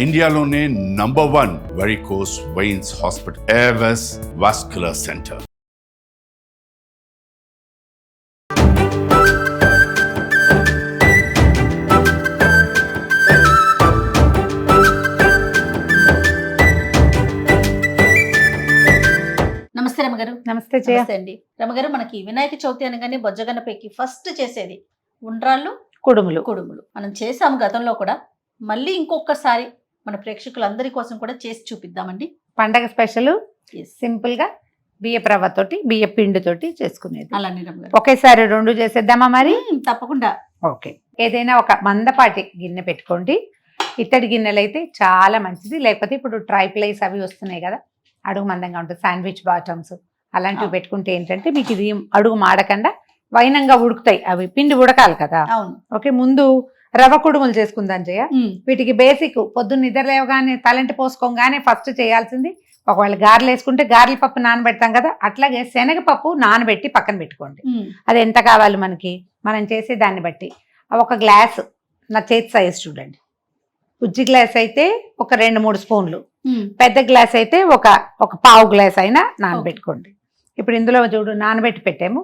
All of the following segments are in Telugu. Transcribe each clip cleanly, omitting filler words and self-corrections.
ఇండియాలోనే #1 varicose veins hospital Avis vascular centre. నమస్తే రమగారు. నమస్తే జయ. నమస్తే అండి. రమగారు, మనకి వినాయక చవితి అనగానే బొజ్జగన్నపైకి ఫస్ట్ చేసేది ఉండ్రాళ్ళు, కుడుములు. కుడుములు. మనం చేసాము గతంలో కూడా, మళ్ళీ ఇంకొకసారి మన ప్రేక్షకులందరి కోసం కూడా చేసి చూపిద్దామండి. పండగ స్పెషల్ Yes. సింపుల్ గా బియ్యపు రవ్వతోటి బియ్య పిండితోటి చేసుకునేది. అలానే రమగారు. ఒకేసారి 2 చేసేద్దామా మరి? తప్పకుండా. ఓకే. ఏదైనా ఒక మందపాటి గిన్నె పెట్టుకోండి. ఇత్తడి గిన్నెలు అయితే చాలా మంచిది. లేకపోతే ఇప్పుడు ట్రైప్లైస్ అవి వస్తున్నాయి కదా, అడుగు మందంగా ఉంటుంది, శాండ్విచ్ బాటమ్స్ అలాంటివి పెట్టుకుంటే ఏంటంటే మీకు ఇది అడుగు మాడకుండా వైనంగా ఉడుకుతాయి. అవి పిండి ఉడకాలి కదా. అవును. ఓకే, ముందు రవ్వ కుడుములు చేసుకుందాం జయ. వీటికి బేసిక్ పొద్దున్న నిద్ర లేవగానే తలంటి పోసుకోగానే ఫస్ట్ చేయాల్సింది, ఒకవేళ గారెలు వేసుకుంటే గారెల పప్పు నానబెడతాం కదా, అట్లాగే శనగపప్పు నానబెట్టి పక్కన పెట్టుకోండి. అది ఎంత కావాలి మనకి, మనం చేసే దాన్ని బట్టి. ఒక గ్లాస్, నా చేతి సైజ్ చూడండి. ఉజ్జి గ్లాస్ అయితే ఒక 2-3 స్పూన్లు, పెద్ద గ్లాస్ అయితే ఒక పావు గ్లాస్ అయినా నానబెట్టుకోండి. ఇప్పుడు ఇందులో చూడు నానబెట్టి పెట్టాము.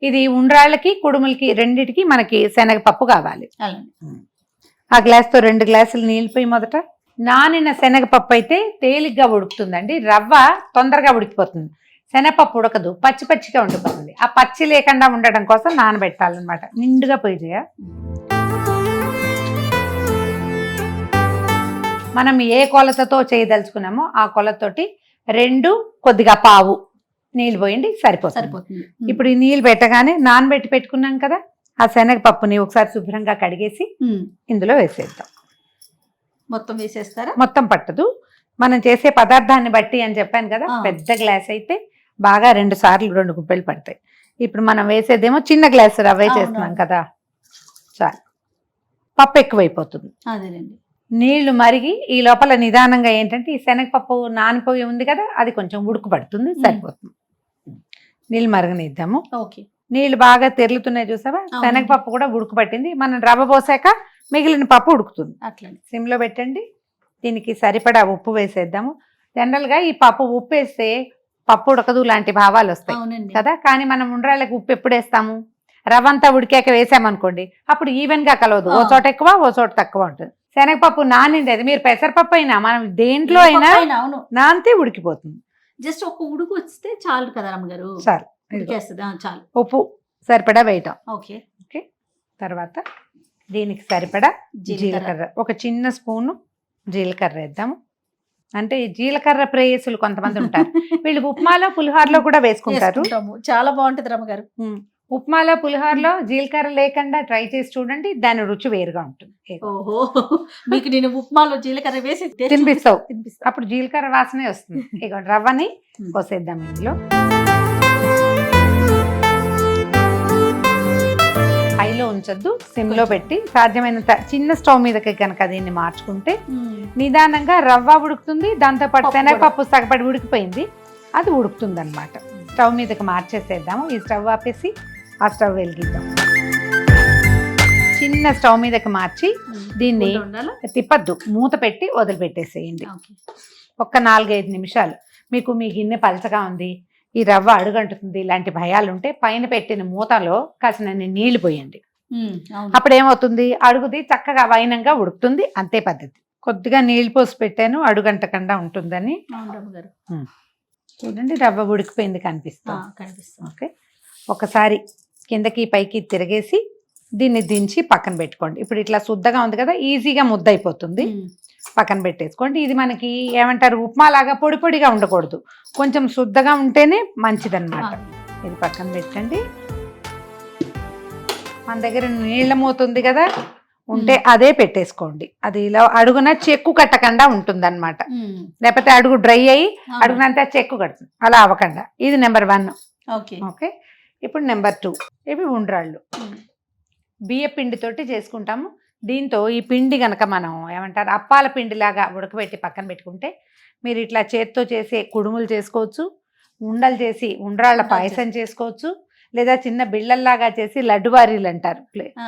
ఇది ఉండ్రాళ్ళకి కుడుములకి రెండిటికి మనకి శనగపప్పు కావాలి. ఆ గ్లాస్తో 2 గ్లాసులు నీళ్ళు పోయి మొదట. నానిన శనగపప్పు అయితే తేలిగ్గా ఉడుకుతుందండి, రవ్వ తొందరగా ఉడికిపోతుంది. శనగపప్పు ఉడకదు, పచ్చి పచ్చిగా ఉండిపోతుంది. ఆ పచ్చి లేకుండా ఉండడం కోసం నానబెట్టాలన్నమాట. నిండుగా పోయి చేయ. మనం ఏ కొలతతో చేయదలుచుకున్నామో ఆ కొలతతోటి 2 కొద్దిగా పావు నీళ్ళు పోయండి, సరిపోతుంది. ఇప్పుడు ఈ నీళ్ళు పెట్టగానే నానబెట్టి పెట్టుకున్నాం కదా, ఆ శనగపప్పుని ఒకసారి శుభ్రంగా కడిగేసి ఇందులో వేసేద్దాం. మొత్తం వేసేస్తారా? మొత్తం పట్టదు, మనం చేసే పదార్థాన్ని బట్టి అని చెప్పాను కదా. పెద్ద గ్లాస్ అయితే బాగా 2 సార్లు 2 గుప్పెలు పడతాయి. ఇప్పుడు మనం వేసేదేమో చిన్న గ్లాస్ రవ్వ చేస్తున్నాం కదా, చాలు. పప్పు ఎక్కువైపోతుంది. అదేనండి. నీళ్లు మరిగి ఈ లోపల నిదానంగా ఏంటంటే ఈ శనగపప్పు నానిపోయి ఉంది కదా, అది కొంచెం ఉడుకు పడుతుంది, సరిపోతుంది. నీళ్ళు మరగనిద్దాము. ఓకే. నీళ్లు బాగా తెరులుతున్నాయి చూసావా, శనగపప్పు కూడా ఉడుకు పట్టింది. మనం రవ్వ పోసాక మిగిలిన పప్పు ఉడుకుతుంది. అట్లా సిమ్లో పెట్టండి. దీనికి సరిపడా ఉప్పు వేసేద్దాము. జనరల్గా ఈ పప్పు ఉప్పు వేస్తే పప్పు ఉడకదు లాంటి భావాలు వస్తాయి కదా, కానీ మనం ఉండ్రాళ్ళకి ఉప్పు ఎప్పుడు వేస్తాము, రవ్వ అంతా ఉడికాక వేసామనుకోండి, అప్పుడు ఈవెన్ గా కలవదు. ఓ చోట ఎక్కువ ఓ చోట తక్కువ ఉంటుంది. శనగపప్పు నానింది, అది మీరు పెసరపప్పు అయినా మనం దేంట్లో అయినా నానితే ఉడికిపోతుంది. జస్ట్ ఒక ఉడుకు వస్తే చాలు కదా రమ్మగారు. చాలు, చాలు. ఉప్పు సరిపడా వేయటం. ఓకే. ఓకే. తర్వాత దీనికి సరిపడా జీలకర్ర, ఒక చిన్న స్పూను జీలకర్ర వేద్దాము. అంటే ఈ జీలకర్ర ప్రేయసులు కొంతమంది ఉంటారు, వీళ్ళు ఉప్మాలో పులిహోరలో కూడా వేసుకుంటారు. చాలా బాగుంటది రమ్మగారు. ఉప్మాలో పులిహోరలో జీలకర్ర లేకుండా ట్రై చేసి చూడండి, దాని రుచి వేరుగా ఉంటుంది. ఓహో, మీకు నేను ఉప్మాలో జీలకర్ర వేసి తినిపిస్తావు, అప్పుడు జీలకర్ర వాసనే వస్తుంది. ఇక రవ్వని పోసేద్దాం ఇందులో. హైలో ఉంచొద్దు, సిమ్లో పెట్టి సాధ్యమైనంత చిన్న స్టవ్ మీదకి కనుక దీన్ని మార్చుకుంటే నిదానంగా రవ్వ ఉడుకుతుంది, దాంతోపాటు శనగపప్పు సగపడి ఉడికిపోయింది, అది ఉడుకుతుంది అనమాట. స్టవ్ మీదకి మార్చేసేద్దాము. ఈ స్టవ్ ఆపేసి ఆ స్టవ్ వెలిగిద్దాం. చిన్న స్టవ్ మీదకి మార్చి దీన్ని తిప్పద్దు, మూత పెట్టి వదిలిపెట్టేసేయండి. ఒక్క 4-5 నిమిషాలు. మీకు మీ గిన్నె పలచగా ఉంది, ఈ రవ్వ అడుగంటుతుంది, ఇలాంటి భయాలు ఉంటే పైన పెట్టిన మూతలో కాసిన నీళ్లు పోయండి. అప్పుడు ఏమవుతుంది, అడుగుది చక్కగా వైనంగా ఉడుకుతుంది. అంతే పద్ధతి. కొద్దిగా నీళ్లు పోసి పెట్టాను అడుగంటకుండా ఉంటుందని. చూడండి, రవ్వ ఉడికిపోయింది, కనిపిస్తుంది. ఓకే. ఒకసారి కిందకి పైకి తిరిగేసి దీన్ని దించి పక్కన పెట్టుకోండి. ఇప్పుడు ఇట్లా శుద్ధగా ఉంది కదా, ఈజీగా ముద్ద అయిపోతుంది. పక్కన పెట్టేసుకోండి. ఇది మనకి ఏమంటారు, ఉప్మా లాగా పొడి పొడిగా ఉండకూడదు, కొంచెం శుద్ధగా ఉంటేనే మంచిదన్నమాట. ఇది పక్కన పెట్టండి. మన దగ్గర నీళ్ళ మూత ఉంది కదా, ఉంటే అదే పెట్టేసుకోండి. అది ఇలా అడుగున చెక్కు కట్టకుండా ఉంటుంది అనమాట. లేకపోతే అడుగు డ్రై అయ్యి అడుగునంతా చెక్కు కడుతుంది, అలా అవ్వకుండా. ఇది నెంబర్ 1. ఓకే. ఇప్పుడు నెంబర్ 2, ఇవి ఉండ్రాళ్ళు. బియ్య పిండితోటి చేసుకుంటాము. దీంతో ఈ పిండి కనుక మనం ఏమంటారు అప్పాల పిండిలాగా ఉడకబెట్టి పక్కన పెట్టుకుంటే మీరు ఇట్లా చేత్తో చేసే కుడుములు చేసుకోవచ్చు, ఉండలు చేసి ఉండ్రాళ్ళ పాయసం చేసుకోవచ్చు, లేదా చిన్న బిళ్ళల్లాగా చేసి లడ్డువారీలు అంటారు. ఆ,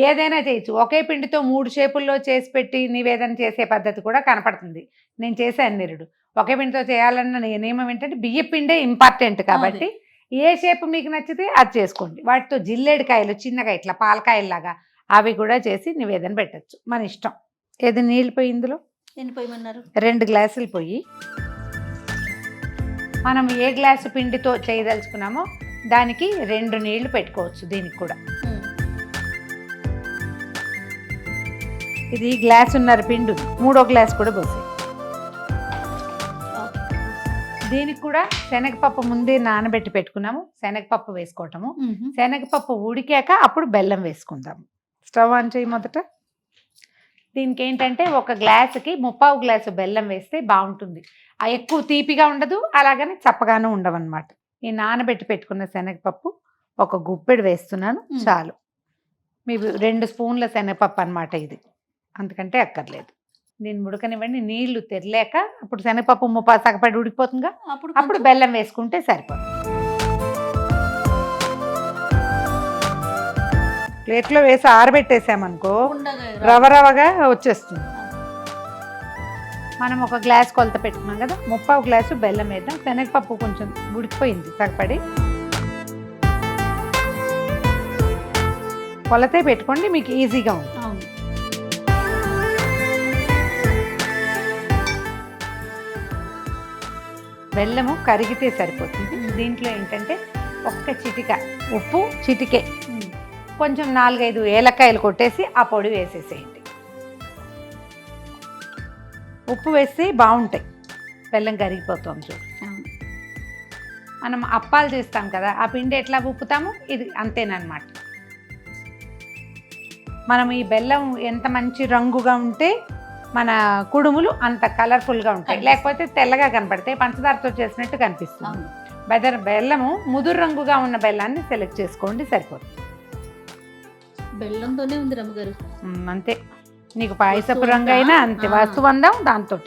ఏదైనా చేయొచ్చు. ఒకే పిండితో 3 షేపుల్లో చేసి పెట్టి నివేదన చేసే పద్ధతి కూడా కనపడుతుంది. నేను చేశాను నిరుడు. ఒకే పిండితో చేయాలన్న నియమం ఏంటంటే బియ్య పిండే ఇంపార్టెంట్ కాబట్టి ఏ షేప్ మీకు నచ్చితే అది చేసుకోండి. వాటితో జిల్లేడికాయలు చిన్నగా ఇట్లా పాలకాయల్లాగా అవి కూడా చేసి నివేదన పెట్టచ్చు, మన ఇష్టం. ఏది నీళ్ళు పోయి ఇందులో ఎన్ని పోయమన్నారు? 2 గ్లాసులు పోయి మనం ఏ గ్లాసు పిండితో చేయదలుచుకున్నామో దానికి 2 నీళ్లు పెట్టుకోవచ్చు. దీనికి కూడా ఉమ్, ఇది గ్లాసున్నర పిండి ఉంది, 3వ గ్లాస్ కూడా పోసి. దీనికి కూడా శనగపప్పు ముందే నానబెట్టి పెట్టుకున్నాము. శనగపప్పు వేసుకోవటము. ఉమ్, శనగపప్పు ఉడికాక అప్పుడు బెల్లం వేసుకుందాము. స్టవ్ ఆన్ చేయి మొదట. దీనికి ఏంటంటే 1 గ్లాసుకి 3/4 గ్లాసు బెల్లం వేస్తే బాగుంటుంది. ఎక్కువ తీపిగా ఉండదు, అలాగని చప్పగాను ఉండవన్నమాట. ఈ నానబెట్టి పెట్టుకున్న శనగపప్పు 1 గుప్పెడు వేస్తున్నాను, చాలు. మీరు 2 స్పూన్ల శనగపప్పు అన్నమాట ఇది, అంతకంటే అక్కర్లేదు. దీన్ని ఉడకనివ్వండి. నీళ్లు తెరలేక అప్పుడు శనగపప్పు 3/4 సగపడి ఉడికిపోతుందిగా, అప్పుడు బెల్లం వేసుకుంటే సరిపోతుంది. ప్లేట్లో వేసి ఆరబెట్టేసామనుకో రవ రవగా వచ్చేస్తుంది. మనం 1 గ్లాస్ కొలత పెట్టుకున్నాం కదా, 3/4 గ్లాసు బెల్లం వేద్దాం. శనగపప్పు కొంచెం ఉడికిపోయింది సగపడి. కొలతే పెట్టుకోండి, మీకు ఈజీగా ఉంటుంది. బెల్లము కరిగితే సరిపోతుంది. దీంట్లో ఏంటంటే 1 చిటిక ఉప్పు, చిటికే కొంచెం 4-5 ఏలక్కాయలు కొట్టేసి ఆ పొడి వేసేసేయండి. ఉప్పు వేస్తే బాగుంటాయి, బెల్లం కరిగిపోతాం చూడు. మనం అప్పాలు చేస్తాం కదా, ఆ పిండి ఎట్లా ఉప్పుతాము ఇది అంతేనమాట. మనం ఈ బెల్లం ఎంత మంచి రంగుగా ఉంటే మన కుడుములు అంత కలర్ఫుల్గా ఉంటాయి, లేకపోతే తెల్లగా కనపడతాయి, పంచదారతో చేసినట్టు కనిపిస్తుంది. బెల్లము ముదురు రంగుగా ఉన్న బెల్లాన్ని సెలెక్ట్ చేసుకోండి, సరిపోతుంది. బెల్లంతోనే ఉంది రమ్మగారు. అంతే, నీకు పాయసపు రంగు అయినా అంతే, వస్తువు అందాం దాంతో.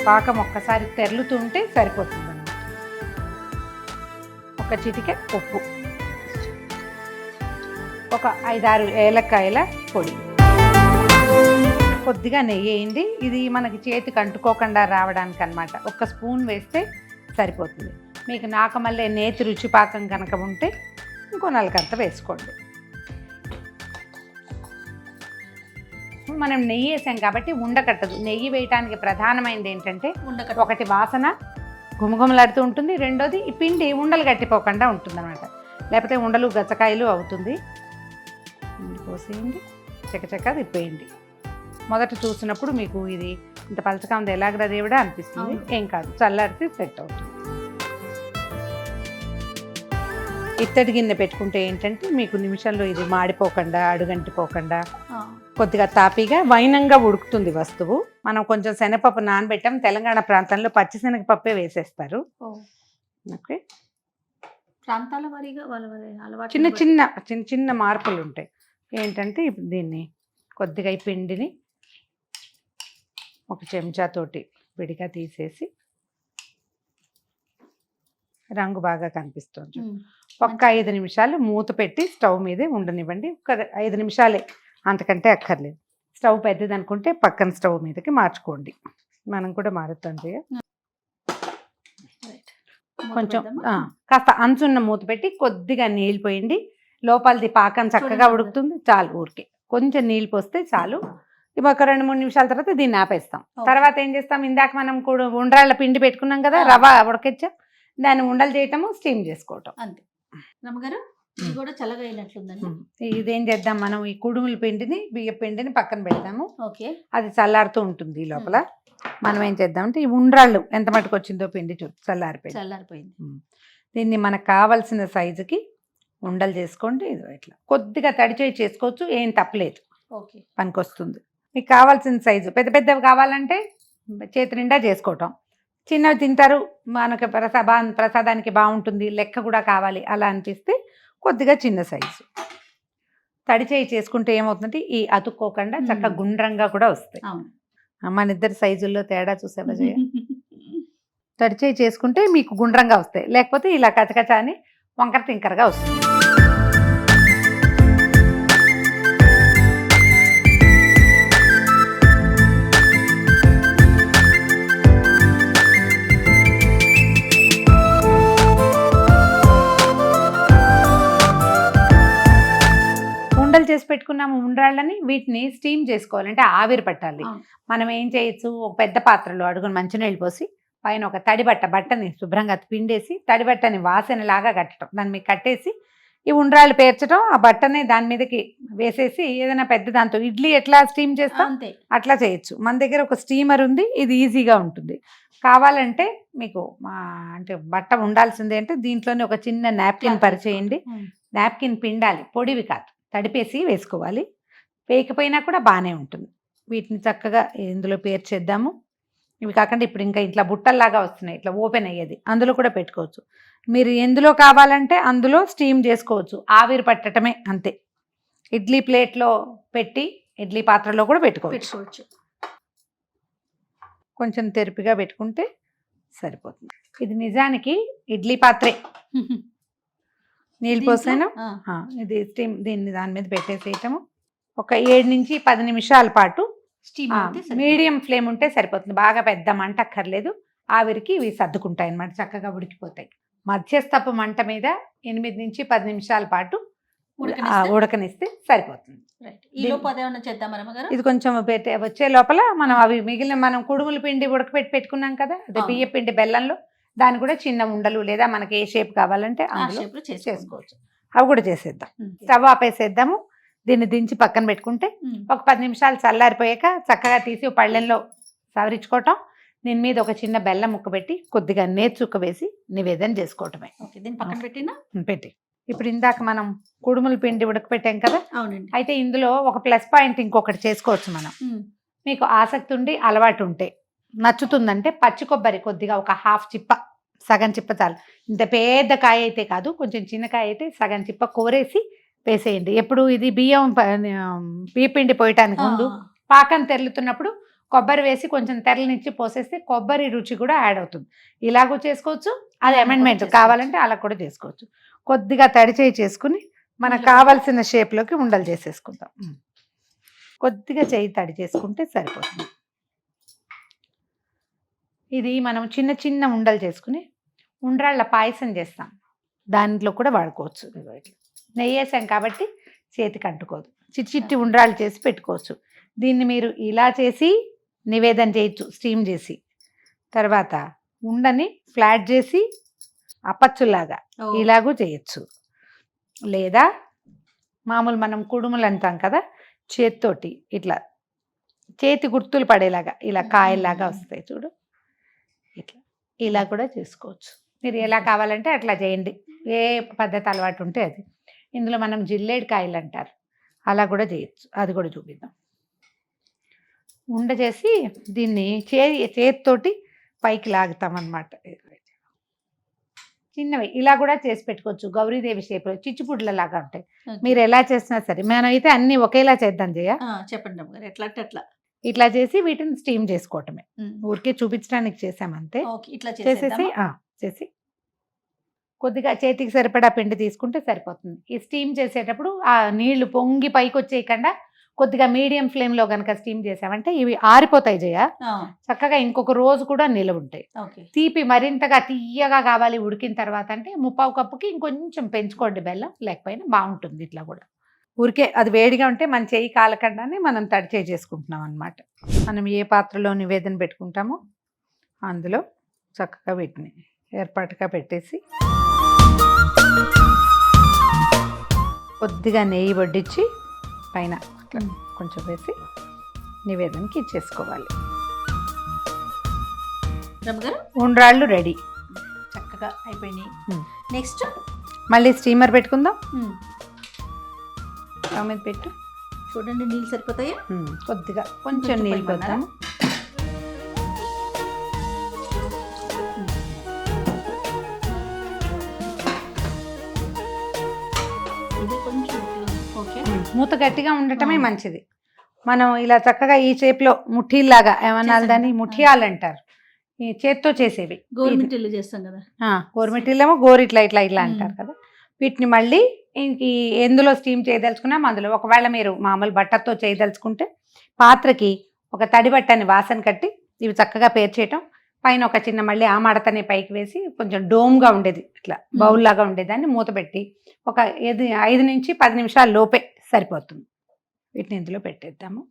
పాకం ఒక్కసారి తెరులుతుంటే సరిపోతుంది అన్నమాట. 1 చిటిక ఉప్పు, 1 5-6 ఏలక్కాయల పొడి, కొద్దిగా నెయ్యి వేయండి. ఇది మనకి చేతికి అంటుకోకుండా రావడానికి అన్నమాట. 1 స్పూన్ వేస్తే సరిపోతుంది. మీకు నాకమల్లే నేతి రుచి పాకం కనుక ఉంటే ఇంకో 4 వేసుకోండి. మనం నెయ్యి వేసాం కాబట్టి ఉండకట్టదు. నెయ్యి వేయటానికి ప్రధానమైనది ఏంటంటే 1 వాసన గుమగుమలాడుతూ ఉంటుంది, 2వది ఈ పిండి ఉండలు గట్టిపోకుండా ఉంటుంది అన్నమాట. లేకపోతే ఉండలు గచ్చకాయలు అవుతుంది. పోసేయండి, చకచక తిప్పేయండి. మొదట చూసినప్పుడు మీకు ఇది ఇంత పలచగా ఉంది ఎలాగరా దేవుడా అనిపిస్తుంది, ఏం కాదు, చల్లారితే సెట్ అవుతుంది. ఇత్తడి గిన్నె పెట్టుకుంటే ఏంటంటే మీకు నిమిషంలో ఇది మాడిపోకుండా అడుగంటిపోకుండా కొద్దిగా తాపీగా వైనంగా ఉడుకుతుంది వస్తువు. మనం కొంచెం శనగపప్పు నానబెట్టాం. తెలంగాణ ప్రాంతంలో పచ్చి శనగపప్పే వేసేస్తారు. ఓకే, ప్రాంతాల వారీగా వాళ్ళ అలవాటు చిన్న చిన్న మార్పులు ఉంటాయి. ఏంటంటే ఇప్పుడు దీన్ని కొద్దిగా ఈ పిండిని 1 చెంచాతోటి విడిగా తీసేసి, రంగు బాగా కనిపిస్తుంది. 5 నిమిషాలు మూత పెట్టి స్టవ్ మీదే ఉండనివ్వండి. 5 నిమిషాలే, అంతకంటే అక్కర్లేదు. స్టవ్ పెద్దది అనుకుంటే పక్కన స్టవ్ మీదకి మార్చుకోండి. మనం కూడా మారుతాం చేయ. కొంచెం కాస్త అంచున్న మూత పెట్టి కొద్దిగా నీళ్ళు పోయండి. లోపలిది పాకం చక్కగా ఉడుకుతుంది. చాలు, ఊరికే కొంచెం నీళ్ళు పోస్తే చాలు. ఇవి 1-2-3 నిమిషాల తర్వాత దీన్ని ఆపేస్తాం. తర్వాత ఏం చేస్తాం, ఇందాక మనం కూడా ఉండ్రాళ్ళ పిండి పెట్టుకున్నాం కదా, రవ్వ ఉడకొచ్చా, దాన్ని ఉండలు చేయటము, స్టీమ్ చేసుకోవటం అంతే. రమ్మగారు ఇది కూడా చల్లగా అయినట్లుందండి. ఇదేం చేద్దాం, మనం ఈ కుడుముల పిండిని బియ్య పిండిని పక్కన పెడతాము. ఓకే, అది చల్లారుతూ ఉంటుంది. ఈ లోపల మనం ఏం చేద్దామంటే ఈ ఉండ్రాళ్ళు ఎంత మటుకు వచ్చిందో పిండి చల్లారిపోయింది. దీన్ని మనకు కావాల్సిన సైజుకి ఉండలు చేసుకోండి. ఇది ఇట్లా కొద్దిగా తడిచేయి చేసుకోవచ్చు, ఏం తప్పలేదు, ఓకే, పనికొస్తుంది. మీకు కావాల్సిన సైజు పెద్దవి కావాలంటే చేతి నిండా చేసుకోవటం, చిన్నవి తింటారు మనకు ప్రసాదానికి బాగుంటుంది, లెక్క కూడా కావాలి అలా అనిపిస్తే కొద్దిగా చిన్న సైజు. తడిచేయి చేసుకుంటే ఏమవుతుందంటే ఈ అతుక్కోకుండా చక్కగా గుండ్రంగా కూడా వస్తాయి. మన ఇద్దరు సైజుల్లో తేడా చూసావా జయ? తడిచేయి చేసుకుంటే మీకు గుండ్రంగా వస్తాయి, లేకపోతే ఇలా కచకచ అని వంకర తింకరగా వస్తుంది. ఉండలు చేసి పెట్టుకున్నాము ఉండ్రాళ్ళని, వీటిని స్టీమ్ చేసుకోవాలి, అంటే ఆవిరి పట్టాలి. మనం ఏం చేయొచ్చు, ఒక పెద్ద పాత్రలో అడుగుని మంచినీళ్ళు పోసి పైన ఒక బట్టని శుభ్రంగా పిండేసి తడిబట్టని వాసనలాగా కట్టడం, దాన్ని మీకు కట్టేసి ఈ ఉండ్రాళ్ళు పేర్చడం, ఆ బట్టని దాని మీదకి వేసేసి ఏదైనా పెద్ద దాంతో ఇడ్లీ ఎట్లా స్టీమ్ చేస్తాం అట్లా చేయొచ్చు. మన దగ్గర ఒక స్టీమర్ ఉంది, ఇది ఈజీగా ఉంటుంది. కావాలంటే మీకు అంటే బట్ట ఉండాల్సిందే అంటే దీంట్లోనే ఒక చిన్న నాప్కిన్ పరిచేయండి. నాప్కిన్ పిండాలి, పొడివి కాదు, తడిపేసి వేసుకోవాలి. వేయకపోయినా కూడా బాగానే ఉంటుంది. వీటిని చక్కగా ఇందులో పేర్చేద్దాము. ఇవి కాకుండా ఇప్పుడు ఇంకా ఇట్లా బుట్టల్లాగా వస్తున్నాయి, ఇట్లా ఓపెన్ అయ్యేది, అందులో కూడా పెట్టుకోవచ్చు. మీరు ఎందులో కావాలంటే అందులో స్టీమ్ చేసుకోవచ్చు, ఆవిరి పట్టడమే అంతే. ఇడ్లీ ప్లేట్లో పెట్టి ఇడ్లీ పాత్రలో కూడా పెట్టుకోవచ్చు. కొంచెం తెరిపిగా పెట్టుకుంటే సరిపోతుంది. ఇది నిజానికి ఇడ్లీ పాత్రే. నీళ్ళు పోసాను, ఇది స్టీమ్, దీన్ని దాని మీద పెట్టేసేయటము. ఒక 7 నుంచి 10 నిమిషాల పాటు మీడియం ఫ్లేమ్ ఉంటే సరిపోతుంది, బాగా పెద్ద మంట అక్కర్లేదు. ఆవిరికి ఇవి సర్దుకుంటాయి అన్నమాట, చక్కగా ఉడికిపోతాయి. మధ్యస్థపు మంట మీద 8 నుంచి 10 నిమిషాల పాటు ఉడకనిస్తే సరిపోతుంది. ఇది కొంచెం వచ్చే లోపల మనం అవి మిగిలిన మనం కుడుముల పిండి ఉడకపెట్టి పెట్టుకున్నాం కదా, అదే బియ్య పిండి బెల్లంలో, దాన్ని కూడా చిన్న ఉండలు లేదా మనకి ఏ షేప్ కావాలంటే అందులో చేసుకోవచ్చు. అవి కూడా చేసేద్దాం. స్టవ్ ఆపేసేద్దాము. దీన్ని దించి పక్కన పెట్టుకుంటే ఒక 10 నిమిషాలు చల్లారిపోయాక చక్కగా తీసి పళ్ళెంలో సవరించుకోవటం. దీని మీద ఒక చిన్న బెల్లం ముక్క పెట్టి కొద్దిగా నేర్చుక్క వేసి నివేదన చేసుకోవటమే. పక్కన పెట్టి ఇప్పుడు ఇందాక మనం కుడుముల పిండి ఉడకపెట్టాం కదా, అయితే ఇందులో ఒక ప్లస్ పాయింట్ ఇంకొకటి చేసుకోవచ్చు మనం. మీకు ఆసక్తి ఉండి అలవాటు ఉంటే, నచ్చుతుందంటే పచ్చి కొబ్బరి కొద్దిగా ఒక హాఫ్ చిప్ప, సగం చిప్ప చాలు. ఇంత పెద్ద కాయ అయితే కాదు, కొంచెం చిన్న కాయ అయితే సగం చిప్ప కోరేసి వేసేయండి. ఎప్పుడు ఇది బియ్య పిండి పోయటానికి ముందు పాకం తెరులుతున్నప్పుడు కొబ్బరి వేసి కొంచెం తెరలనిచ్చి పోసేస్తే కొబ్బరి రుచి కూడా యాడ్ అవుతుంది. ఇలాగూ చేసుకోవచ్చు, అది అమెండ్మెంట్ కావాలంటే అలా కూడా చేసుకోవచ్చు. కొద్దిగా తడిచేయి చేసుకుని మనకు కావాల్సిన షేప్లోకి ఉండలు చేసేసుకుందాం. కొద్దిగా చేయి తడి చేసుకుంటే సరిపోతుంది. ఇది మనం చిన్న చిన్న ఉండలు చేసుకుని ఉండ్రాళ్ళ పాయసం చేస్తాం, దాంట్లో కూడా వాడుకోవచ్చు. నెయ్యి వేసాం కాబట్టి చేతికి అంటుకోదు, చిట్టి ఉండ్రాళ్ళు చేసి పెట్టుకోవచ్చు. దీన్ని మీరు ఇలా చేసి నివేదన చేయొచ్చు, స్టీమ్ చేసి. తర్వాత ఉండని ఫ్లాట్ చేసి అప్పచ్చులాగా ఇలాగూ చేయొచ్చు. లేదా మామూలు మనం కుడుములు అంటాం కదా, చేతితోటి ఇట్లా చేతి గుర్తులు పడేలాగా ఇలా కాయల్లాగా వస్తాయి చూడు, ఇట్లా ఇలా కూడా చేసుకోవచ్చు. మీరు ఎలా కావాలంటే అట్లా చేయండి, ఏ పద్ధతి అలవాటు ఉంటే అది. ఇందులో మనం జిల్లేడు కాయలు అంటారు, అలా కూడా చేయొచ్చు, అది కూడా చూపిద్దాం. ఉండ చేసి దీన్ని చేతితోటి పైకి లాగుతామన్నమాట. చిన్నవి ఇలా కూడా చేసి పెట్టుకోవచ్చు, గౌరీదేవి షేప్లో చిచ్చుపుడ్ల లాగా ఉంటాయి. మీరు ఎలా చేసినా సరే, మనం అయితే అన్ని ఒకేలా చేద్దాం. చెప్పండి ఎట్లా అట్లా ఇట్లా చేసి వీటిని స్టీమ్ చేసుకోవటమే, ఊరికే చూపించడానికి చేసామంతే. ఇట్లా చేసి కొద్దిగా చేతికి సరిపడా పిండి తీసుకుంటే సరిపోతుంది. ఈ స్టీమ్ చేసేటప్పుడు ఆ నీళ్లు పొంగి పైకి వచ్చేయకుండా కొద్దిగా మీడియం ఫ్లేమ్లో కనుక స్టీమ్ చేసామంటే ఇవి ఆరిపోతాయి జయ, చక్కగా ఇంకొక రోజు కూడా నిలవ ఉంటాయి. తీపి మరింతగా తీయగా కావాలి ఉడికిన తర్వాత అంటే 1/4 కప్పుకి ఇంకొంచెం పెంచుకోండి బెల్లం, లేకపోయినా బాగుంటుంది. ఇట్లా కూడా ఊరికే అది వేడిగా ఉంటే మన చేయి కాలకుండానే మనం తడి చేసుకుంటున్నాం అన్నమాట. మనం ఏ పాత్రలో నివేదన పెట్టుకుంటామో అందులో చక్కగా వీటిని ఏర్పాటుగా పెట్టేసి కొద్దిగా నెయ్యి వడ్డించి పైన కొంచెం వేసి నివేదనకి ఇచ్చేసుకోవాలి. ఉండ్రాళ్ళు రెడీ, చక్కగా అయిపోయినాయి. నెక్స్ట్ మళ్ళీ స్టీమర్ పెట్టుకుందాం. మీద పెట్టు, చూడండి నీళ్ళు సరిపోతాయా? కొద్దిగా కొంచెం నీళ్ళు పోద్దాము. మూత గట్టిగా ఉండటమే మంచిది. మనం ఇలా చక్కగా ఈ షేప్లో ముఠీల్లాగా ఏమన్నా దాన్ని ముఠియాలు అంటారు, ఈ చేత్తో చేసేవి గవర్నమెంట్ ఇల్లు చేస్తాం కదా. గోరుమిట్టిలేమో గోరు ఇట్లా ఇట్లా ఇట్లా అంటారు కదా. వీటిని మళ్ళీ ఇంక ఎందులో స్టీమ్ చేయదలుచుకున్నా అందులో, ఒకవేళ మీరు మామూలు బట్టతో చేయదలుచుకుంటే పాత్రకి ఒక తడి బట్టని వాసన కట్టి ఇవి చక్కగా పేర్చేయటం, పైన ఒక చిన్న మళ్ళీ ఆ మడతని పైకి వేసి కొంచెం డోమ్గా ఉండేది ఇట్లా బౌల్ లాగా ఉండేదాన్ని మూత పెట్టి ఒక 5 నుంచి 10 నిమిషాల లోపే సరిపోతుంది. వీటిని ఇందులో పెట్టేద్దాము.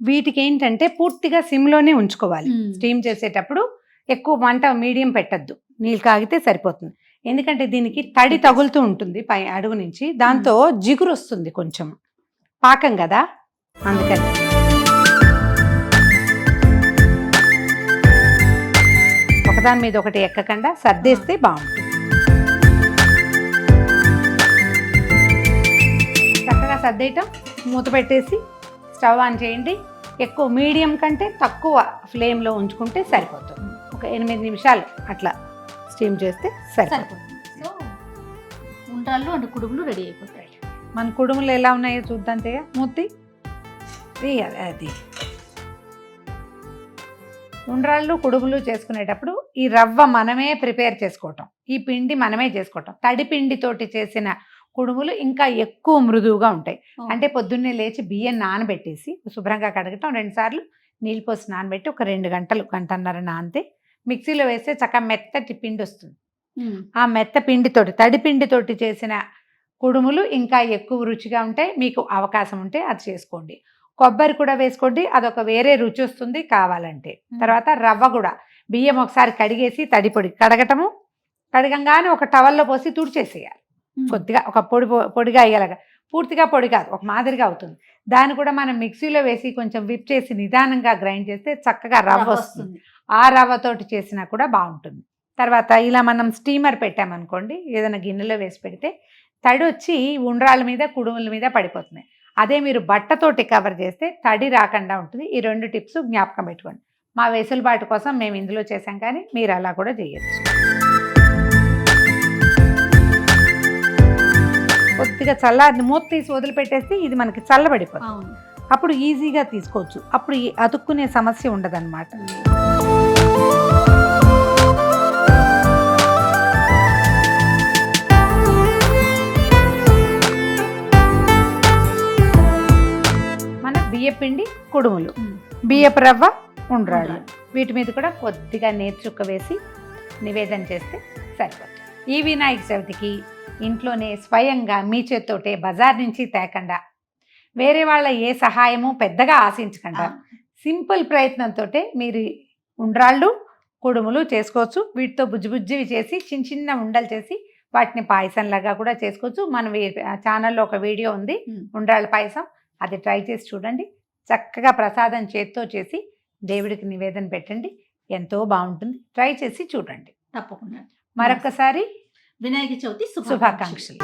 వీటికి ఏంటంటే పూర్తిగా సిమ్లోనే ఉంచుకోవాలి. స్టీమ్ చేసేటప్పుడు ఎక్కువ మంట మీడియం పెట్టద్దు, నీళ్ళు కాగితే సరిపోతుంది. ఎందుకంటే దీనికి తడి తగులుతూ ఉంటుంది పై అడుగు నుంచి, దాంతో జిగురు వస్తుంది కొంచెం, పాకం కదా అందుకని. ఒకదాని మీద ఒకటి ఎక్కకుండా సర్దేస్తే బాగుంటుంది. చక్కగా సర్దేయటం, మూత పెట్టేసి స్టవ్ ఆన్ చేయండి. ఎక్కువ మీడియం కంటే తక్కువ ఫ్లేమ్లో ఉంచుకుంటే సరిపోతుంది. ఒక 8 నిమిషాలు అట్లా స్టీమ్ చేస్తే సరిపోతుంది. సో ఉండ్రాళ్ళు అండ్ కుడుములు రెడీ అయిపోతాయి. మన కుడుములు ఎలా ఉన్నాయో చూద్దాం. చేయ మూర్తి అది ఉండ్రాళ్ళు కుడుములు చేసుకునేటప్పుడు ఈ రవ్వ మనమే ప్రిపేర్ చేసుకోవటం, ఈ పిండి మనమే చేసుకోవటం. తడి పిండితోటి చేసిన కుడుములు ఇంకా ఎక్కువ మృదువుగా ఉంటాయి. అంటే పొద్దున్నే లేచి బియ్యం నానబెట్టేసి శుభ్రంగా కడగటం, 2 సార్లు నీళ్ళు పోసి నానబెట్టి ఒక 2 గంటలు, గంటన్నర నానితే మిక్సీలో వేస్తే చక్కగా మెత్తటి పిండి వస్తుంది. ఆ మెత్త పిండితోటి, తడి పిండితోటి చేసిన కుడుములు ఇంకా ఎక్కువ రుచిగా ఉంటాయి. మీకు అవకాశం ఉంటే అది చేసుకోండి. కొబ్బరి కూడా వేసుకోండి, అదొక వేరే రుచి వస్తుంది కావాలంటే. తర్వాత రవ్వ కూడా బియ్యం ఒకసారి కడిగేసి తడి పొడి కడగటము, కడగంగానే ఒక టవల్లో పోసి తుడిచేసేయాలి. కొద్దిగా ఒక పొడిగా అయ్యేలాగా, పూర్తిగా పొడి కాదు, ఒక మాదిరిగా అవుతుంది. దాన్ని కూడా మనం మిక్సీలో వేసి కొంచెం విప్ చేసి నిదానంగా గ్రైండ్ చేస్తే చక్కగా రవ్వ వస్తుంది. ఆ రవ్వతోటి చేసినా కూడా బాగుంటుంది. తర్వాత ఇలా మనం స్టీమర్ పెట్టామనుకోండి, ఏదైనా గిన్నెలో వేసి పెడితే తడి వచ్చి ఉండ్రాళ్ళ మీద కుడుముల మీద పడిపోతుంది. అదే మీరు బట్టతోటి కవర్ చేస్తే తడి రాకుండా ఉంటుంది. ఈ 2 టిప్స్ జ్ఞాపకం పెట్టుకోండి. మా వెసులుబాటు కోసం మేము ఇందులో చేసాం, కానీ మీరు అలా కూడా చేయొచ్చు. కొద్దిగా చల్లారి మూత తీసి వదిలిపెట్టేస్తే ఇది మనకి చల్లబడిపోతుంది. అప్పుడు ఈజీగా తీసుకోవచ్చు. అప్పుడు అతుక్కునే సమస్య ఉండదన్నమాట. మన బియ్యపిండి కుడుములు, బియ్యపు రవ్వ ఉండ్రాళ్ళు, వీటి మీద కూడా కొద్దిగా నేర్చుక్క వేసి నివేదన చేస్తే సరిపోతుంది. ఈ వినాయక చవితికి ఇంట్లోనే స్వయంగా మీ చేత్తోటే బజార్ నుంచి తేకుండా, వేరే వాళ్ళ ఏ సహాయము పెద్దగా ఆశించకుండా సింపుల్ ప్రయత్నంతో మీరు ఉండ్రాళ్ళు కుడుములు చేసుకోవచ్చు. వీటితో బుజ్జివి చేసి చిన్న చిన్న ఉండలు చేసి వాటిని పాయసంలాగా కూడా చేసుకోవచ్చు. మన ఛానల్లో ఒక వీడియో ఉంది, ఉండ్రాళ్ళ పాయసం, అది ట్రై చేసి చూడండి. చక్కగా ప్రసాదం చేత్తో చేసి దేవుడికి నివేదన పెట్టండి, ఎంతో బాగుంటుంది. ట్రై చేసి చూడండి. తప్పకుండా. మరొకసారి వినాయక చవితి శుభాకాంక్షలు.